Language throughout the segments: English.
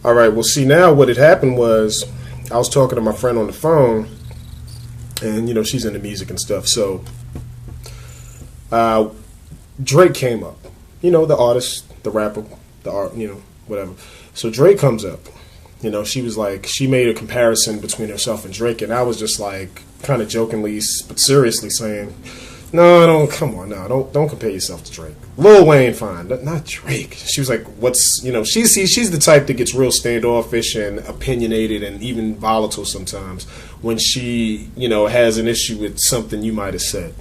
All right, well, see, now what had happened was I was talking to my friend on the phone, and, she's into music and stuff. So Drake came up, the artist, the rapper, the art, whatever. So Drake comes up. She was like, she made a comparison between herself and Drake, and I was just like, kind of jokingly but seriously saying, no, don't, come on, no, don't compare yourself to Drake. Lil Wayne, fine, not Drake. She was like, she's the type that gets real standoffish and opinionated and even volatile sometimes when she, has an issue with something you might have said.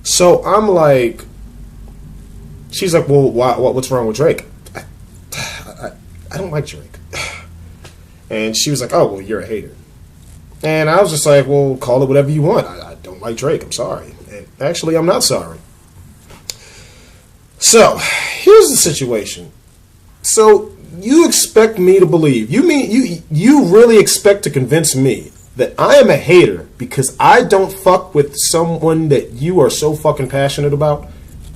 So I'm like, she's like, well, what's wrong with Drake? I don't like Drake. And she was like, oh, well, you're a hater. And I was just like, well, call it whatever you want. I don't like Drake. I'm sorry. And actually, I'm not sorry. So, here's the situation. So, you expect me to believe. You really expect to convince me that I am a hater because I don't fuck with someone that you are so fucking passionate about,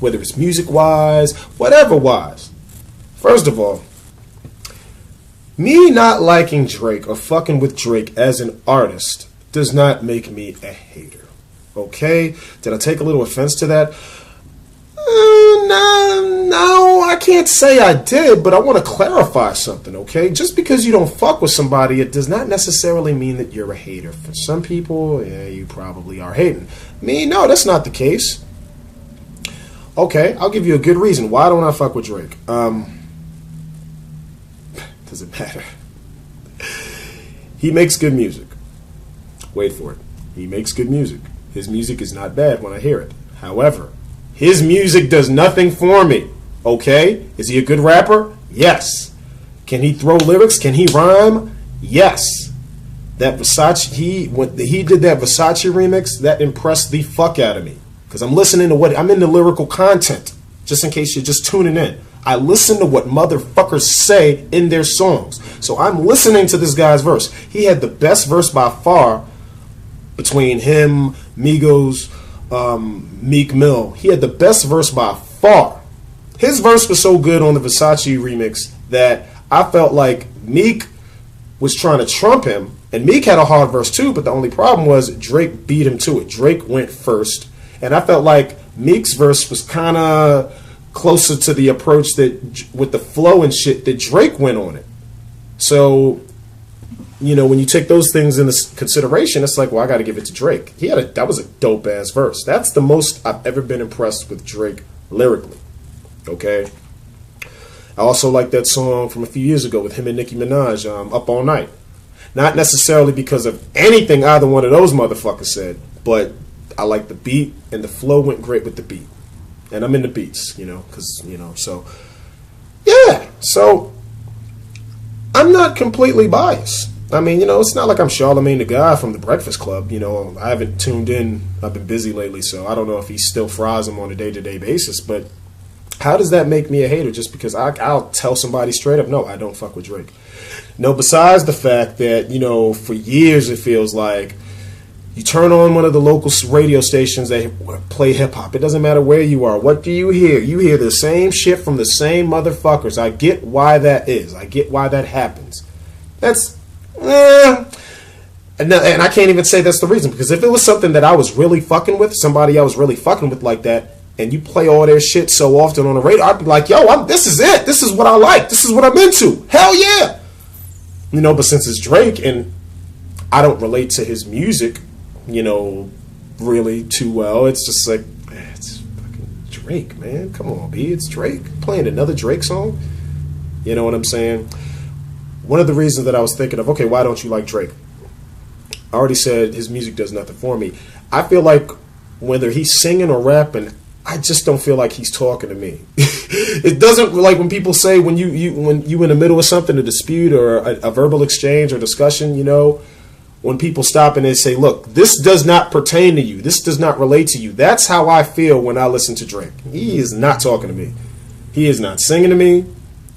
whether it's music-wise, whatever-wise. First of all, me not liking Drake or fucking with Drake as an artist does not make me a hater. Okay? Did I take a little offense to that? No, I can't say I did, but I want to clarify something, okay? Just because you don't fuck with somebody, it does not necessarily mean that you're a hater. For some people, yeah, you probably are hating. Me, no, that's not the case. Okay, I'll give you a good reason. Why don't I fuck with Drake? Doesn't matter. He makes good music. Wait for it. He makes good music. His music is not bad when I hear it. However, his music does nothing for me. Okay? Is he a good rapper? Yes. Can he throw lyrics? Can he rhyme? Yes. That Versace, when he did that Versace remix, that impressed the fuck out of me. Because I'm listening to I'm in the lyrical content. Just in case you're just tuning in. I listen to what motherfuckers say in their songs. So I'm listening to this guy's verse. He had the best verse by far between him, Migos, Meek Mill. He had the best verse by far. His verse was so good on the Versace remix that I felt like Meek was trying to trump him. And Meek had a hard verse too, but the only problem was Drake beat him to it. Drake went first. And I felt like Meek's verse was kind of closer to the approach that with the flow and shit that Drake went on it. So, when you take those things into consideration, it's like, well, I got to give it to Drake. That was a dope ass verse. That's the most I've ever been impressed with Drake lyrically. Okay. I also like that song from a few years ago with him and Nicki Minaj, Up All Night. Not necessarily because of anything either one of those motherfuckers said, but I like the beat and the flow went great with the beat. And I'm into beats, because, so, yeah. So, I'm not completely biased. I mean, it's not like I'm Charlamagne the Guy from The Breakfast Club. I haven't tuned in. I've been busy lately, so I don't know if he still fries them on a day-to-day basis. But how does that make me a hater just because I'll tell somebody straight up, no, I don't fuck with Drake? No, besides the fact that, for years it feels like you turn on one of the local radio stations that play hip-hop. It doesn't matter where you are. What do you hear? You hear the same shit from the same motherfuckers. I get why that is. I get why that happens. That's... And I can't even say that's the reason. Because if it was something that I was really fucking with, somebody I was really fucking with like that, and you play all their shit so often on the radio, I'd be like, yo, this is it. This is what I like. This is what I'm into. Hell yeah. But since it's Drake, and I don't relate to his music, really too well. It's just like, it's fucking Drake, man. Come on, B. It's Drake. Playing another Drake song. You know what I'm saying? One of the reasons that I was thinking of, okay, why don't you like Drake? I already said his music does nothing for me. I feel like whether he's singing or rapping, I just don't feel like he's talking to me. It doesn't, like when people say when you in the middle of something, a dispute or a verbal exchange or discussion, when people stop and they say, look, this does not pertain to you. This does not relate to you. That's how I feel when I listen to Drake. He is not talking to me. He is not singing to me.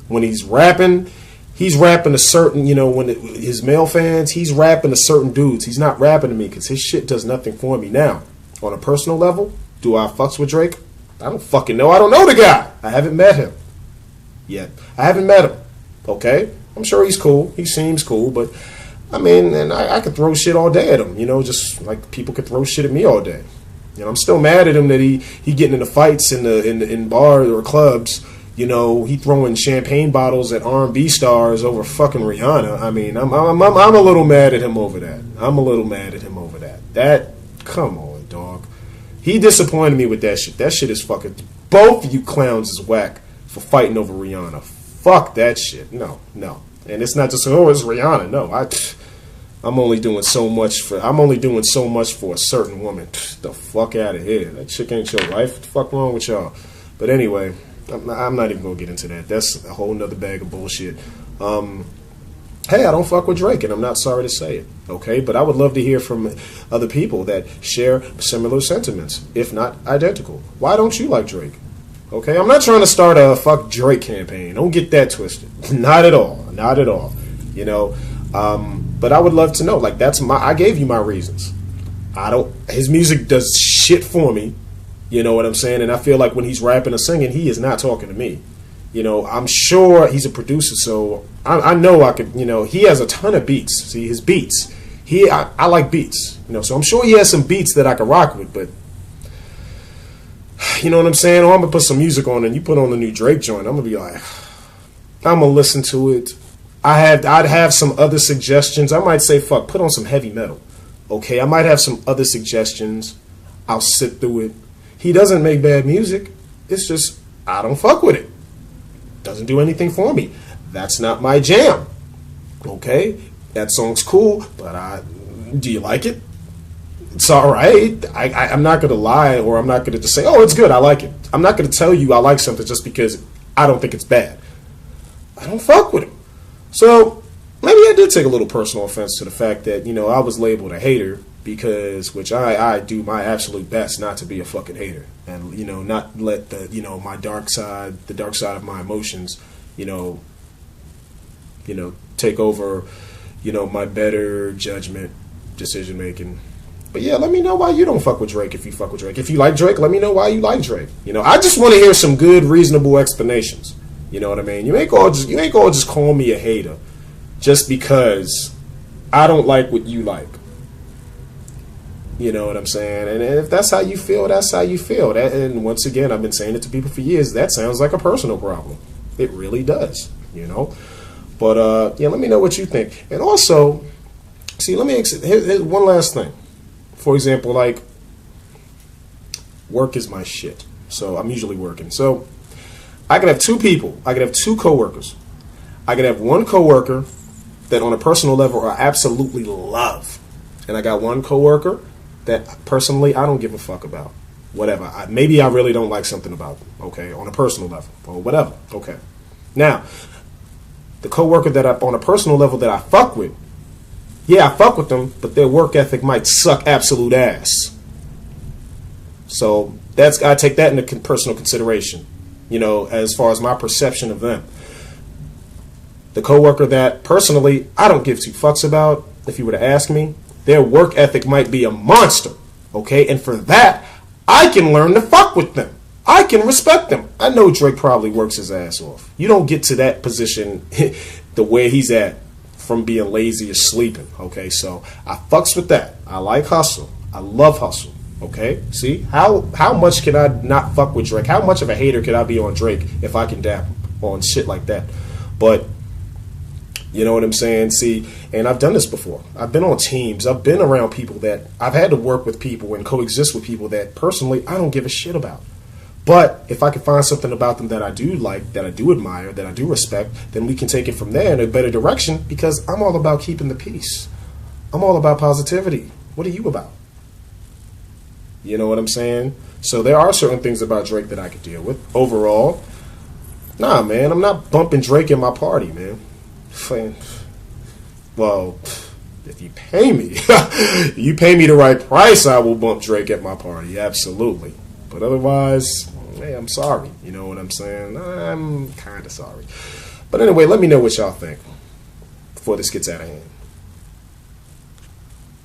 When he's rapping to certain, his male fans, he's rapping to certain dudes. He's not rapping to me because his shit does nothing for me. Now, on a personal level, do I fucks with Drake? I don't fucking know. I don't know the guy. I haven't met him yet. I haven't met him. Okay? I'm sure he's cool. He seems cool, but I mean, and I could throw shit all day at him, you know, just like people could throw shit at me all day. You know, I'm still mad at him that he getting into fights in bars or clubs. You know, he throwing champagne bottles at R&B stars over fucking Rihanna. I mean, I'm a little mad at him over that. I'm a little mad at him over that. That, come on, dog. He disappointed me with that shit. That shit is fucking. Both of you clowns is whack for fighting over Rihanna. Fuck that shit. No. And it's not just it's Rihanna. No, I'm only doing so much for a certain woman. The fuck out of here. That chick ain't your wife. What the fuck wrong with y'all? But anyway. I'm not even going to get into that. That's a whole nother bag of bullshit. Hey, I don't fuck with Drake, and I'm not sorry to say it, okay? But I would love to hear from other people that share similar sentiments, if not identical. Why don't you like Drake? Okay, I'm not trying to start a fuck Drake campaign. Don't get that twisted. Not at all. Not at all. You know, but I would love to know. Like, I gave you my reasons. His music does shit for me. You know what I'm saying? And I feel like when he's rapping or singing, he is not talking to me. You know, I'm sure he's a producer, so I know I could, you know, he has a ton of beats. See, his beats. I like beats. You know, so I'm sure he has some beats that I could rock with, but you know what I'm saying? Or I'm going to put some music on and you put on the new Drake joint. I'm going to be like, I'm going to listen to it. I'd have some other suggestions. I might say, fuck, put on some heavy metal. Okay, I might have some other suggestions. I'll sit through it. He doesn't make bad music. It's just, I don't fuck with it. Doesn't do anything for me. That's not my jam. Okay? That song's cool, but do you like it? It's all right. I'm not going to lie, or I'm not going to just say, oh, it's good, I like it. I'm not going to tell you I like something just because I don't think it's bad. I don't fuck with him. So, maybe I did take a little personal offense to the fact that, you know, I was labeled a hater. Which I do my absolute best not to be a fucking hater, and you know, not let the dark side of my emotions, you know, take over, you know, my better judgment, decision making. But yeah, let me know why you don't fuck with Drake if you fuck with Drake. If you like Drake, let me know why you like Drake. You know, I just want to hear some good, reasonable explanations. You know what I mean? You ain't gonna just call me a hater just because I don't like what you like. You know what I'm saying? And if that's how you feel, that's how you feel. And once again, I've been saying it to people for years. That sounds like a personal problem. It really does, you know? But, yeah, let me know what you think. And also, see, here's one last thing. For example, like, work is my shit. So I'm usually working. So I could have two people. I could have two coworkers. I could have one coworker that on a personal level I absolutely love. And I got one coworker that personally I don't give a fuck about. Whatever. Maybe I really don't like something about them, okay, on a personal level or whatever. Okay. Now, the coworker that on a personal level that I fuck with, yeah, I fuck with them, but their work ethic might suck absolute ass. So I take that into personal consideration, you know, as far as my perception of them. The coworker that personally I don't give two fucks about, if you were to ask me, their work ethic might be a monster, okay? And for that, I can learn to fuck with them. I can respect them. I know Drake probably works his ass off. You don't get to that position the way he's at from being lazy or sleeping, okay? So I fucks with that. I like hustle. I love hustle, okay? See, how much can I not fuck with Drake? How much of a hater could I be on Drake if I can dap on shit like that? But you know what I'm saying? See, and I've done this before. I've been on teams. I've been around people that I've had to work with people and coexist with people that personally I don't give a shit about. But if I can find something about them that I do like, that I do admire, that I do respect, then we can take it from there in a better direction because I'm all about keeping the peace. I'm all about positivity. What are you about? You know what I'm saying? So there are certain things about Drake that I could deal with. Overall, nah, man, I'm not bumping Drake in my party, man. Well, if you pay me, you pay me the right price, I will bump Drake at my party, absolutely. But otherwise, hey, I'm sorry. You know what I'm saying? I'm kind of sorry. But anyway, let me know what y'all think before this gets out of hand.